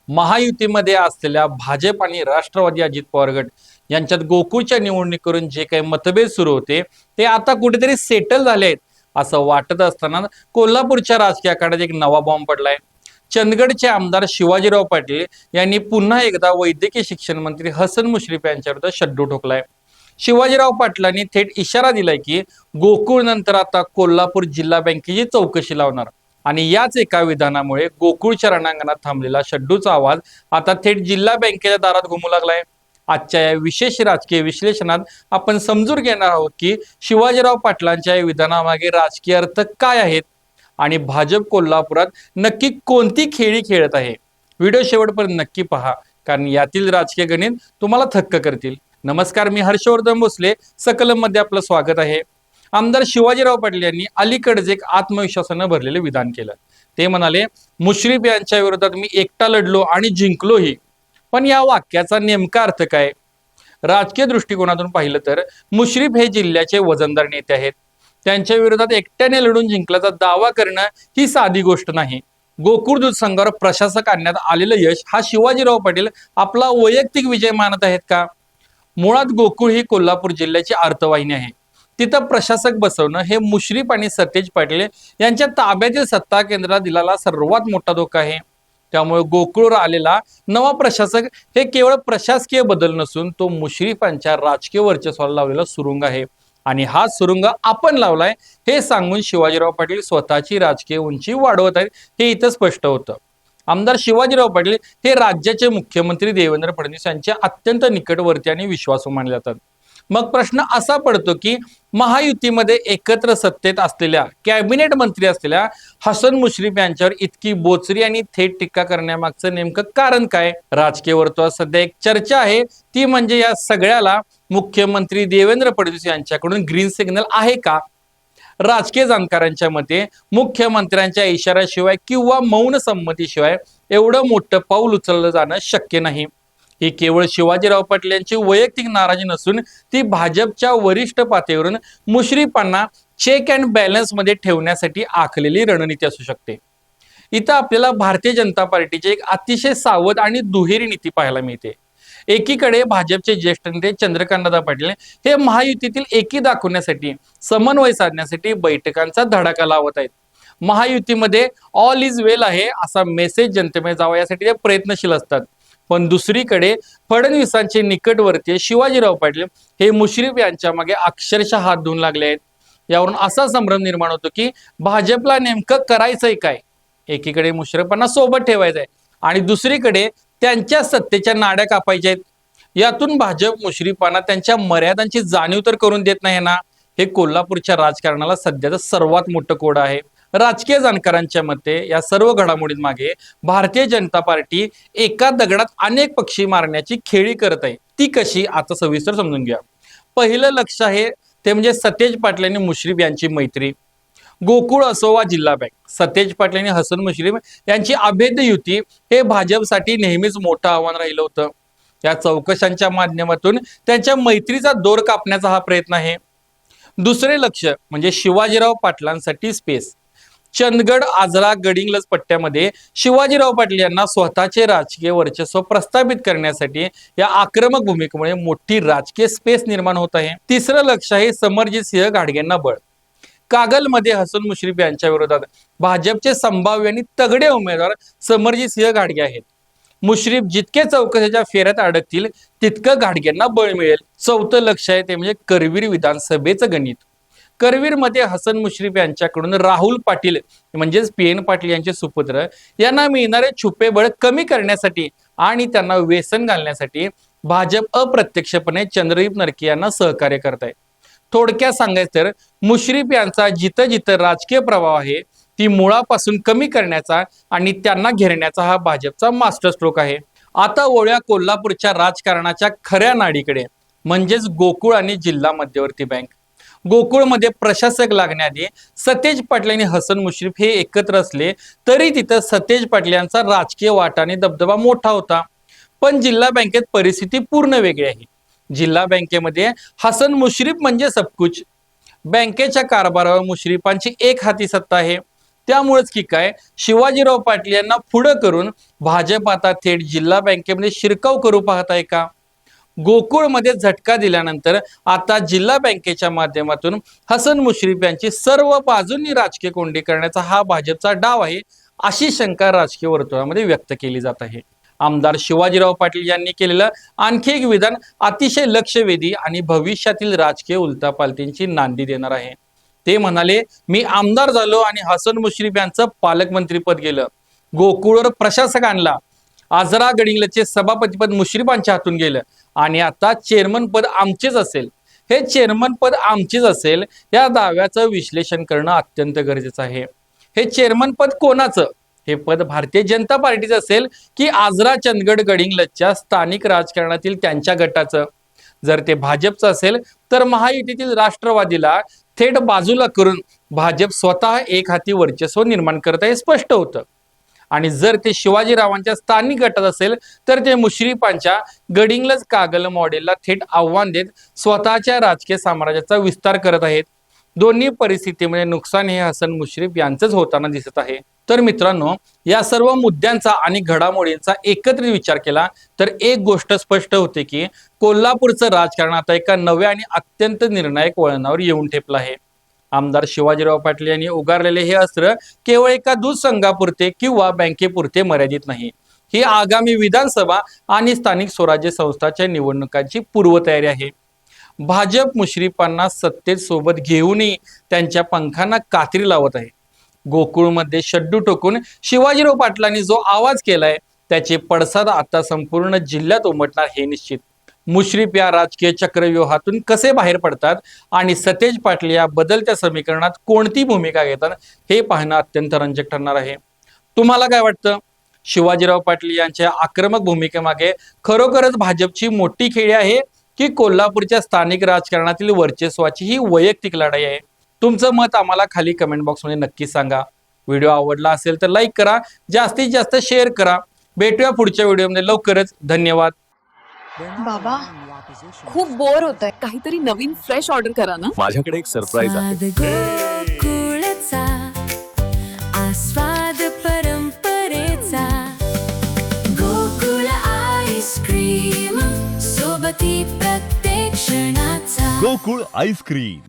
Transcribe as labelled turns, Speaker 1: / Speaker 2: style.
Speaker 1: महायुतीमध्ये असलेल्या भाजप आणि राष्ट्रवादी अजित पवार गट यांच्यात गोकुळच्या निवडणुकीवरून जे काही मतभेद सुरू होते ते आता कुठेतरी सेटल झाले आहेत असं वाटत असताना कोल्हापूरच्या राजकीय आखाड्यात एक नवा बॉम्ब पडलाय। चंदगडचे आमदार शिवाजीराव पाटील यांनी पुन्हा एकदा वैद्यकीय शिक्षण मंत्री हसन मुश्रीफ यांच्याविरुद्ध शड्डू ठोकलाय। शिवाजीराव पाटलांनी थेट इशारा दिलाय की गोकुळ नंतर आता कोल्हापूर जिल्हा बँकेची चौकशी लावणार आणि याच एका विधानामुळे गोकुळच्या रणांगणात थांबलेला शड्डूचा आवाज आता थेट जिल्हा बँकेच्या दारात घुमू लागलाय। आजच्या या विशेष राजकीय विश्लेषणात आपण समजून घेणार आहोत की शिवाजीराव पाटलांच्या या विधानामागे राजकीय अर्थ काय आहेत आणि भाजप कोल्हापुरात नक्की कोणती खेळी खेळत आहे। व्हिडिओ शेवटपर्यंत नक्की पहा, कारण यातील राजकीय गणित तुम्हाला थक्क करतील। नमस्कार, मी हर्षवर्धन भोसले, सकलम मध्ये आपलं स्वागत आहे। आमदार शिवाजीराव पाटील यांनी अलीकडेच एक आत्मविश्वासानं भरलेले विधान केलं। ते म्हणाले, मुश्रीफ यांच्या विरोधात मी एकटा लढलो आणि जिंकलोही। पण या वाक्याचा नेमका अर्थ काय? राजकीय दृष्टिकोनातून पाहिलं तर मुश्रीफ हे जिल्ह्याचे वजनदार नेते आहेत। त्यांच्या विरोधात एकट्याने लढून जिंकल्याचा दावा करणं ही साधी गोष्ट नाही। गोकुळ दूध संघावर प्रशासक आणण्यात आलेलं यश हा शिवाजीराव पाटील आपला वैयक्तिक विजय मानत आहेत का? मुळात गोकुळ ही कोल्हापूर जिल्ह्याची अर्थवाहिनी आहे। तिथं प्रशासक बसवणं हे मुश्रीफ आणि सतेज पाटील यांच्या ताब्यातील सत्ता केंद्राला दिलेला सर्वात मोठा धोका आहे। त्यामुळे गोकुळवर आलेला नवा प्रशासक हे केवळ प्रशासकीय बदल नसून तो मुश्रीफांच्या राजकीय वर्चस्वाला लावलेला सुरुंग आहे आणि हा सुरुंग आपण लावलाय हे सांगून शिवाजीराव पाटील स्वतःची राजकीय उंची वाढवत आहेत हे इथं स्पष्ट होतं। आमदार शिवाजीराव पाटील हे राज्याचे मुख्यमंत्री देवेंद्र फडणवीस यांचे अत्यंत निकटवर्ती आणि विश्वासू मानले जातात। मग प्रश्न असा पडतो की महायुतीमध्ये एकत्र सत्तेत असलेल्या कॅबिनेट मंत्री असलेल्या हसन मुश्रीफ यांच्यावर इतकी बोचरी आणि थेट टीका करण्यामागचं नेमकं कारण काय? राजकीय वर्तुळात सध्या एक चर्चा आहे, ती म्हणजे या सगळ्याला मुख्यमंत्री देवेंद्र फडणवीस यांच्याकडून ग्रीन सिग्नल आहे का? राजकीय जाणकारांच्या मते मुख्यमंत्र्यांच्या इशाऱ्याशिवाय किंवा मौन संमतीशिवाय एवढं मोठं पाऊल उचललं जाणं शक्य नाही। ही केवळ शिवाजीराव पाटील यांची वैयक्तिक नाराजी नसून ती भाजपच्या वरिष्ठ पातळीवरून मुश्रीफांना चेक अँड बॅलन्स मध्ये ठेवण्यासाठी आखलेली रणनीती असू शकते। इथं आपल्याला भारतीय जनता पार्टीची एक अतिशय सावध आणि दुहेरी नीती पाहायला मिळते। एकीकडे भाजपचे ज्येष्ठ नेते चंद्रकांतदादा पाटील हे महायुतीतील एकी दाखवण्यासाठी समन्वय साधण्यासाठी बैठकांचा धडाका लावत आहेत। महायुतीमध्ये ऑल इज वेल आहे असा मेसेज जनतेमध्ये जावा यासाठी ते प्रयत्नशील असतात। पण दुसरीकडे फडणवीसांचे निकटवर्तीय शिवाजीराव पाटील हे मुश्रीफ यांच्या मागे अक्षरशः हात धुवून लागले आहेत। यावरून असा संभ्रम निर्माण होतो की भाजपला नेमकं करायचंय काय? एकीकडे मुश्रीफांना सोबत ठेवायचंय आणि दुसरीकडे त्यांच्या सत्तेच्या नाड्या कापायच्या आहेत। यातून भाजप मुश्रीफांना त्यांच्या मर्यादांची जाणीव तर करून देत नाही ना, हे कोल्हापूरच्या राजकारणाला सध्याचं सर्वात मोठं कोड आहे। राजकीय जाणकारांच्या मते या सर्व घडामोडीं मागे भारतीय जनता पार्टी एका दगडात अनेक पक्षी मारण्याची खेळी करत आहे। ती कशी, आता सविस्तर समजून घ्या। पहिलं लक्ष आहे ते म्हणजे सतेज पाटील आणि मुश्रीफ यांची मैत्री। गोकुळ असो वा जिल्हा बँक, सतेज पाटील आणि हसन मुश्रीफ यांची अभेद्य युती हे भाजपसाठी नेहमीच मोठं आव्हान राहिलं होतं। या चौकशांच्या माध्यमातून त्यांच्या मैत्रीचा दोर कापण्याचा हा प्रयत्न आहे। दुसरे लक्ष म्हणजे शिवाजीराव पाटलांसाठी स्पेस। चंदगड, आजरा, गडिंग्लज पट्ट्यामध्ये शिवाजीराव पाटील यांना स्वतःचे राजकीय वर्चस्व प्रस्थापित करण्यासाठी या आक्रमक भूमिकेमुळे मोठी राजकीय स्पेस निर्माण होत आहे। तिसरं लक्ष आहे समरजित सिंह घाटगेंना बळ। कागलमध्ये हसन मुश्रीफ यांच्या विरोधात भाजपचे संभाव्य आणि तगडे उमेदवार समरजित सिंह घाटगे आहेत। मुश्रीफ जितके चौकशीच्या फेऱ्यात अडकतील तितकं घाटगेंना बळ मिळेल। चौथं लक्ष आहे ते म्हणजे करवीर विधानसभेचं गणित। करवीर मध्ये हसन मुश्रीफ यांच्याकडून राहुल पाटील म्हणजेच PN पाटील यांचे सुपुत्र यांना मिळणारे छुपे बळ कमी करण्यासाठी आणि त्यांना व्यसन घालण्यासाठी भाजप अप्रत्यक्षपणे चंद्रदीप नरके यांना सहकार्य करत आहे। थोडक्यात सांगायचं तर मुश्रीफ यांचा जिथं जिथं राजकीय प्रभाव आहे ती मुळापासून कमी करण्याचा आणि त्यांना घेरण्याचा हा भाजपचा मास्टर स्ट्रोक आहे। आता वळूया कोल्हापूरच्या राजकारणाच्या खऱ्या नाडीकडे, म्हणजेच गोकुळ आणि जिल्हा मध्यवर्ती बँक। गोकुळमध्ये प्रशासक लागण्याआधी सतेज पाटील आणि हसन मुश्रीफ हे एकत्र असले तरी तिथं सतेज पाटील यांचा राजकीय वाटा आणि दबदबा मोठा होता। पण जिल्हा बँकेत परिस्थिती पूर्ण वेगळी आहे। जिल्हा बँकेमध्ये हसन मुश्रीफ म्हणजे सबकुच। बँकेच्या कारभारावर मुश्रीफांची एक हाती सत्ता आहे। त्यामुळेच की काय शिवाजीराव पाटील यांना पुढं करून भाजप आता थेट जिल्हा बँकेमध्ये शिरकाव करू पाहताय का? गोकुळमध्ये झटका दिल्यानंतर आता जिल्हा बँकेच्या माध्यमातून हसन मुश्रीफ यांची सर्व बाजूंनी राजकीय कोंडी करण्याचा हा भाजपचा डाव आहे, अशी शंका राजकीय वर्तुळामध्ये व्यक्त केली जात आहे. आमदार शिवाजीराव पाटील यांनी केलेलं आणखी एक विधान अतिशय लक्षवेधी आणि भविष्यातील राजकीय उलथापालथींची नांदी देणार आहे. ते म्हणाले, मी आमदार झालो आणि हसन मुश्रीफ यांचं पालकमंत्रीपद गेलं, गोकुळवर प्रशासक आणला, आजरा गडिंग्लजचे सभापतीपद मुश्रीफांच्या हातून गेलं आणि आता चेअरमन पद आमचेच असेल. हे चेअरमन पद आमचेच असेल या दाव्याचं विश्लेषण करणं अत्यंत गरजेचं आहे. हे चेअरमन पद कोणाचं? हे पद भारतीय जनता पार्टीचं असेल की आजरा चंदगड गडिंग्लजच्या स्थानिक राजकारणातील त्यांच्या गटाचं? जर ते भाजपचं असेल तर महायुतीतील राष्ट्रवादीला थेट बाजूला करून भाजप स्वतः एक हाती वर्चस्व निर्माण करत आहे, स्पष्ट होतं. आणि जर ते शिवाजीरावांच्या स्थानिक गटात असेल तर ते मुश्रीफांच्या गडिंग्लज कागल मॉडेलला थेट आव्हान देत स्वतःच्या राजकीय साम्राज्याचा विस्तार करत आहेत. दोन्ही परिस्थितीमध्ये नुकसान हे हसन मुश्रीफ यांचंच होताना दिसत आहे. तर मित्रांनो, या सर्व मुद्द्यांचा आणि घडामोडींचा एकत्रित विचार केला तर एक गोष्ट स्पष्ट होते की कोल्हापूरचं राजकारण आता एका नव्या आणि अत्यंत निर्णायक वळणावर येऊन ठेपलं आहे. आमदार शिवाजीराव पाटील यांनी उगारलेले हे अस्त्र केवळ एका दूध संघापुरते किंवा बँकेपुरते मर्यादित नाही. ही आगामी विधानसभा आणि स्थानिक स्वराज्य संस्थांच्या निवडणुकांची पूर्वतयारी आहे. भाजप मुश्रीफांना सत्तेत सोबत घेऊनही त्यांच्या पंखांना कात्री लावत आहे. गोकुळमध्ये शड्डू टोकून शिवाजीराव पाटलांनी जो आवाज केलाय त्याचे पडसाद आता संपूर्ण जिल्ह्यात उमटणार हे निश्चित. मुश्रीफ या राजकीय चक्रव्यूहातून कसे बाहेर पडतात आणि सतेज पाटील या बदलत्या समीकरणात कोणती भूमिका घेतात हे पाहणं अत्यंत रंजक ठरणार आहे. तुम्हाला काय वाटतं? शिवाजीराव पाटील यांच्या आक्रमक भूमिकेमागे खरोखरच भाजपची मोठी खेळी आहे की कोल्हापूरच्या स्थानिक राजकारणातील वर्चस्वाची ही वैयक्तिक लढाई आहे? तुमचं मत आम्हाला खाली कमेंट बॉक्समध्ये नक्की सांगा. व्हिडिओ आवडला असेल तर लाईक करा, जास्तीत जास्त शेअर करा. भेटूया पुढच्या व्हिडिओमध्ये लवकरच. धन्यवाद.
Speaker 2: बाबा, खूप बोर होतंय. काहीतरी नवीन फ्रेश ऑर्डर करा ना.
Speaker 3: माझ्याकडे एक सरप्राईज आहे.
Speaker 4: गोकुळचा आस्वाद परंपरेचा, गोकुळ आईस्क्रीम सोबती प्रत्येक क्षणाचा.
Speaker 3: गोकुळ आईस्क्रीम.